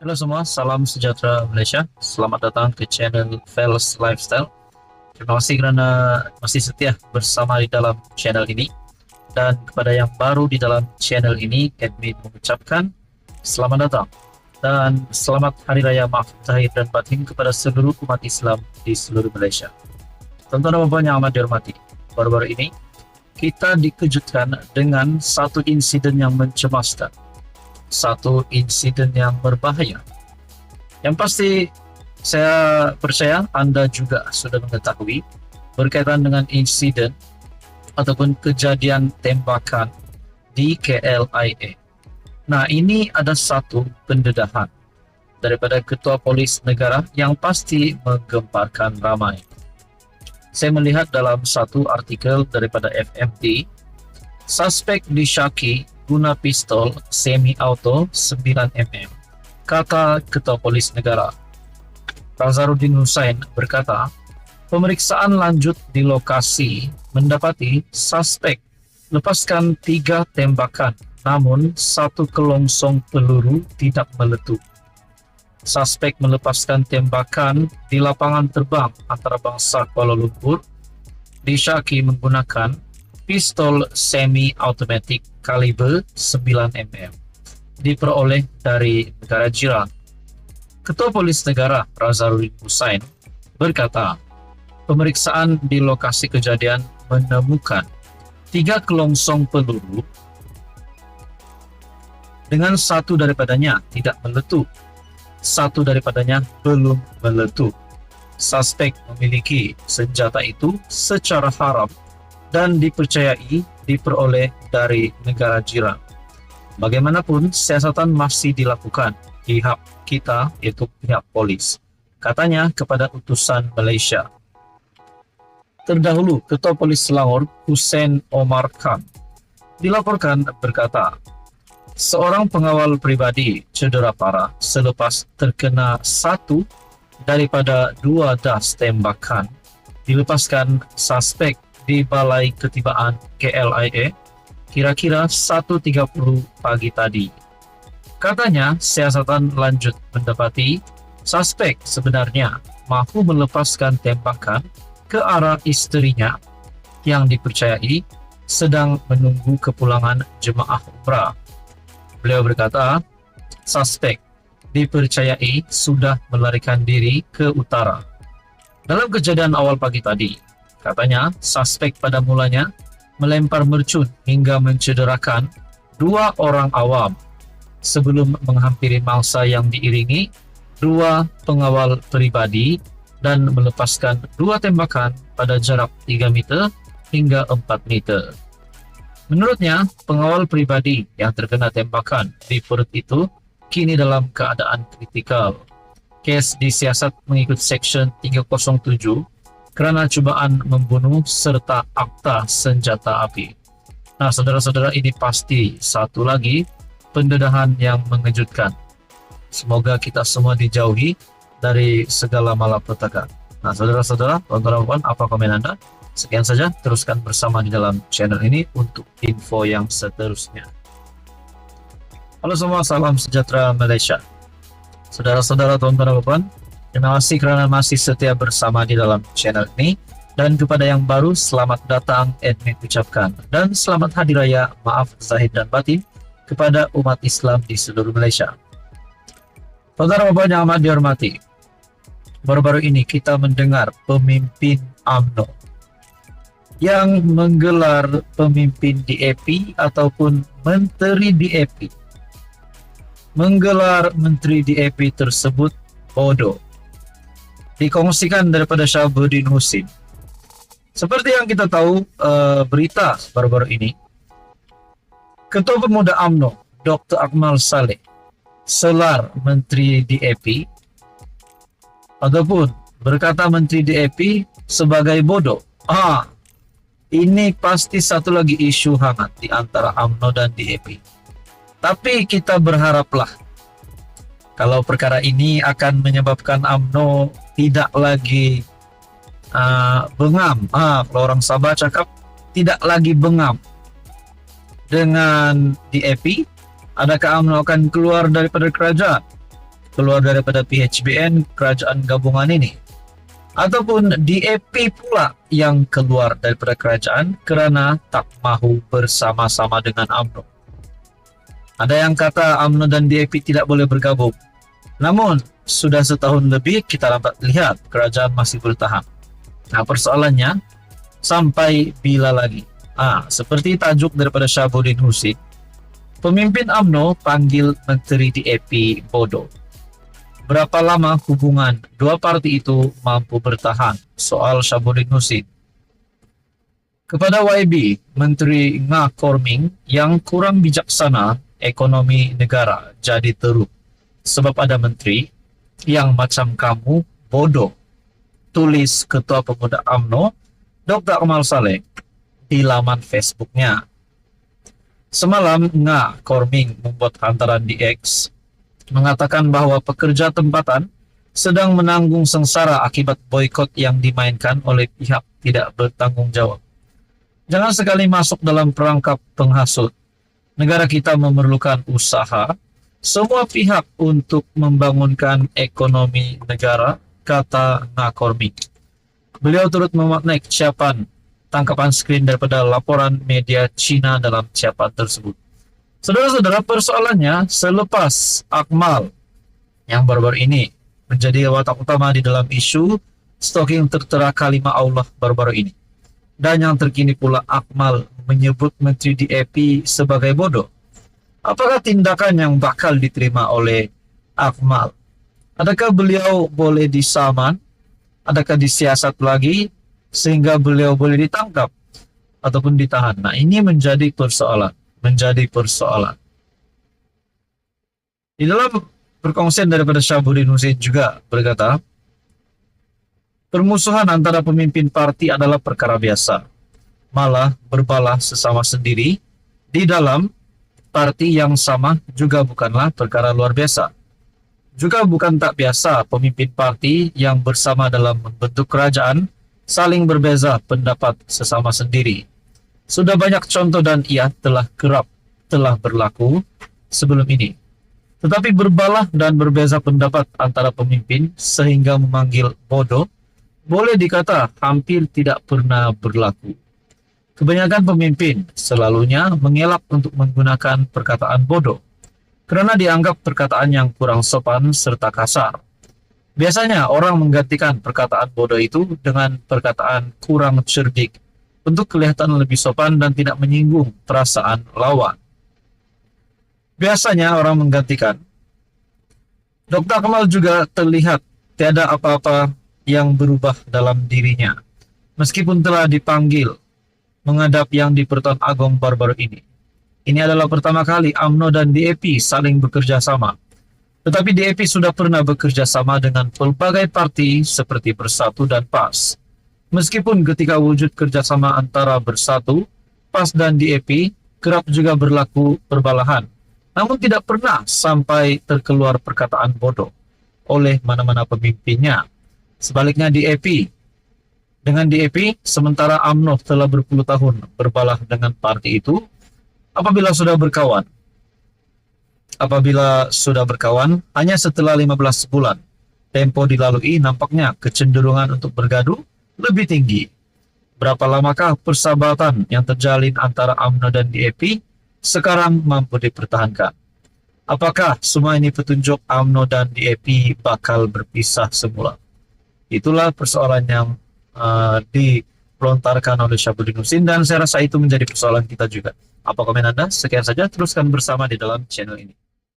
Halo semua, salam sejahtera Malaysia. Selamat datang ke channel Fels Lifestyle. Terima kasih kerana masih setia bersama di dalam channel ini. Dan kepada yang baru di dalam channel ini, admin mengucapkan selamat datang. Dan selamat Hari Raya Maaf Zahir dan Batin kepada seluruh umat Islam di seluruh Malaysia. Tuan-tuan dan puan yang amat dihormati, baru-baru ini kita dikejutkan dengan satu insiden yang mencemaskan. Satu insiden yang berbahaya. Yang pasti saya percaya Anda juga sudah mengetahui berkaitan dengan insiden ataupun kejadian tembakan di KLIA. Nah, ini ada satu pendedahan daripada Ketua Polis Negara yang pasti menggemparkan ramai. Saya melihat dalam satu artikel daripada FMT, suspek disyaki guna pistol semi-auto 9mm, kata Ketua Polis Negara. Razarudin Hussain berkata, pemeriksaan lanjut di lokasi mendapati suspek lepaskan 3 tembakan, namun 1 kelongsong peluru tidak meletup. Suspek melepaskan tembakan di lapangan terbang antarabangsa Kuala Lumpur, disyaki menggunakan pistol semi-automatic kaliber 9mm diperoleh dari negara jiran. Ketua Polis Negara Razarudin Hussain berkata, pemeriksaan di lokasi kejadian menemukan 3 kelongsong peluru dengan 1 daripadanya tidak meletup, 1 daripadanya belum meletup. Suspek memiliki senjata itu secara haram dan dipercayai diperoleh dari negara jiran. Bagaimanapun, siasatan masih dilakukan pihak kita, yaitu pihak polis, katanya kepada utusan Malaysia. Terdahulu, Ketua Polis Selangor, Hussein Omar Khan, dilaporkan berkata, seorang pengawal pribadi cedera parah selepas terkena 1 daripada 2 das tembakan dilepaskan suspek di Balai Ketibaan KLIA kira-kira 1.30 pagi tadi. Katanya, siasatan lanjut mendapati suspek sebenarnya mahu melepaskan tembakan ke arah isterinya yang dipercayai sedang menunggu kepulangan jemaah umrah. Beliau berkata, suspek dipercayai sudah melarikan diri ke utara. Dalam kejadian awal pagi tadi, katanya, suspek pada mulanya melempar mercun hingga mencederakan 2 orang awam sebelum menghampiri mangsa yang diiringi 2 pengawal pribadi dan melepaskan 2 tembakan pada jarak 3 meter hingga 4 meter. Menurutnya, pengawal pribadi yang terkena tembakan di perut itu kini dalam keadaan kritikal. Kes disiasat mengikut Seksyen 307 kerana cubaan membunuh serta akta senjata api. Nah, saudara-saudara, ini pasti satu lagi pendedahan yang mengejutkan. Semoga kita semua dijauhi dari segala malapetaka. Nah, saudara-saudara, tuan-tuan, apa komen Anda? Sekian saja, teruskan bersama di dalam channel ini untuk info yang seterusnya. Halo semua, salam sejahtera Malaysia. Saudara-saudara, tuan-tuan dan puan, terima kasih kerana masih setia bersama di dalam channel ini. Dan kepada yang baru, selamat datang admin ucapkan. Dan selamat Hari Raya Maaf Zahir dan Batin kepada umat Islam di seluruh Malaysia. Tuan-tuan dan puan yang amat dihormati, baru-baru ini kita mendengar pemimpin UMNO yang menggelar pemimpin DAP ataupun menteri DAP. Menggelar menteri DAP tersebut bodoh. Dikongsikan daripada Syahabuddin Husin. Seperti yang kita tahu, berita baru-baru ini, Ketua Pemuda UMNO Dr. Akmal Saleh selar menteri DAP ataupun berkata menteri DAP sebagai bodoh. Ini pasti satu lagi isu hangat di antara UMNO dan DAP. Tapi kita berharaplah kalau perkara ini akan menyebabkan UMNO tidak lagi bengam. Kalau orang Sabah cakap, tidak lagi bengam dengan DAP. Adakah UMNO akan keluar daripada kerajaan? keluar daripada PHBN kerajaan gabungan ini, ataupun DAP pula yang keluar daripada kerajaan kerana tak mahu bersama-sama dengan UMNO. Ada yang kata UMNO dan DAP tidak boleh bergabung. Namun, sudah setahun lebih kita dapat lihat kerajaan masih bertahan. Nah, persoalannya, sampai bila lagi? Seperti tajuk daripada Syahabuddin Husin, pemimpin UMNO panggil Menteri DAP bodoh. Berapa lama hubungan dua parti itu mampu bertahan? Soal Syahabuddin Husin. Kepada YB, Menteri Ngah Korming yang kurang bijaksana, ekonomi negara jadi teruk. Sebab ada menteri yang macam kamu bodoh. Tulis Ketua Pemuda UMNO, Dr. Kamal Saleh, di laman Facebooknya. Semalam, Ngah Korming membuat hantaran di X, mengatakan bahwa pekerja tempatan sedang menanggung sengsara akibat boikot yang dimainkan oleh pihak tidak bertanggung jawab. Jangan sekali masuk dalam perangkap penghasut. Negara kita memerlukan usaha semua pihak untuk membangunkan ekonomi negara, kata Ngah Korming. Beliau turut memaknai kesiapan tangkapan skrin daripada laporan media Cina dalam siapan tersebut. Saudara-saudara, persoalannya selepas Akmal yang baru-baru ini menjadi watak utama di dalam isu stalking tertera kalimat Allah baru-baru ini. Dan yang terkini pula Akmal menyebut Menteri DAP sebagai bodoh. Apakah tindakan yang bakal diterima oleh Akmal? Adakah beliau boleh disaman? Adakah disiasat lagi sehingga beliau boleh ditangkap ataupun ditahan? Nah, ini menjadi persoalan. Di dalam perkongsian daripada Syahabuddin Husin juga berkata, permusuhan antara pemimpin parti adalah perkara biasa. Malah berbalah sesama sendiri di dalam parti yang sama juga bukanlah perkara luar biasa. Juga bukan tak biasa pemimpin parti yang bersama dalam membentuk kerajaan saling berbeza pendapat sesama sendiri. Sudah banyak contoh dan ia telah berlaku sebelum ini. Tetapi berbalah dan berbeza pendapat antara pemimpin sehingga memanggil bodoh boleh dikata hampir tidak pernah berlaku. Kebanyakan pemimpin selalunya mengelak untuk menggunakan perkataan bodoh kerana dianggap perkataan yang kurang sopan serta kasar. Biasanya orang menggantikan perkataan bodoh itu dengan perkataan kurang cerdik untuk kelihatan lebih sopan dan tidak menyinggung perasaan lawan. Biasanya orang menggantikan. Dr. Kamal juga terlihat tiada apa-apa yang berubah dalam dirinya, meskipun telah dipanggil menghadap yang di Pertuan Agong baru-baru ini. Ini adalah pertama kali UMNO dan DAP saling bekerja sama. Tetapi DAP sudah pernah bekerja sama dengan pelbagai parti seperti Bersatu dan PAS. Meskipun ketika wujud kerjasama antara Bersatu, PAS dan DAP kerap juga berlaku perbalahan, namun tidak pernah sampai terkeluar perkataan bodoh oleh mana-mana pemimpinnya. Sebaliknya dengan DAP, sementara UMNO telah berpuluh tahun berbalah dengan parti itu, apabila sudah berkawan, hanya setelah 15 bulan tempo dilalui, nampaknya kecenderungan untuk bergaduh lebih tinggi. Berapa lamakah persahabatan yang terjalin antara UMNO dan DAP sekarang mampu dipertahankan? Apakah semua ini petunjuk UMNO dan DAP bakal berpisah semula? Itulah persoalan yang dilontarkan oleh Syahabuddin Husin, dan saya rasa itu menjadi persoalan kita juga. Apa komen Anda? Sekian saja, teruskan bersama di dalam channel ini.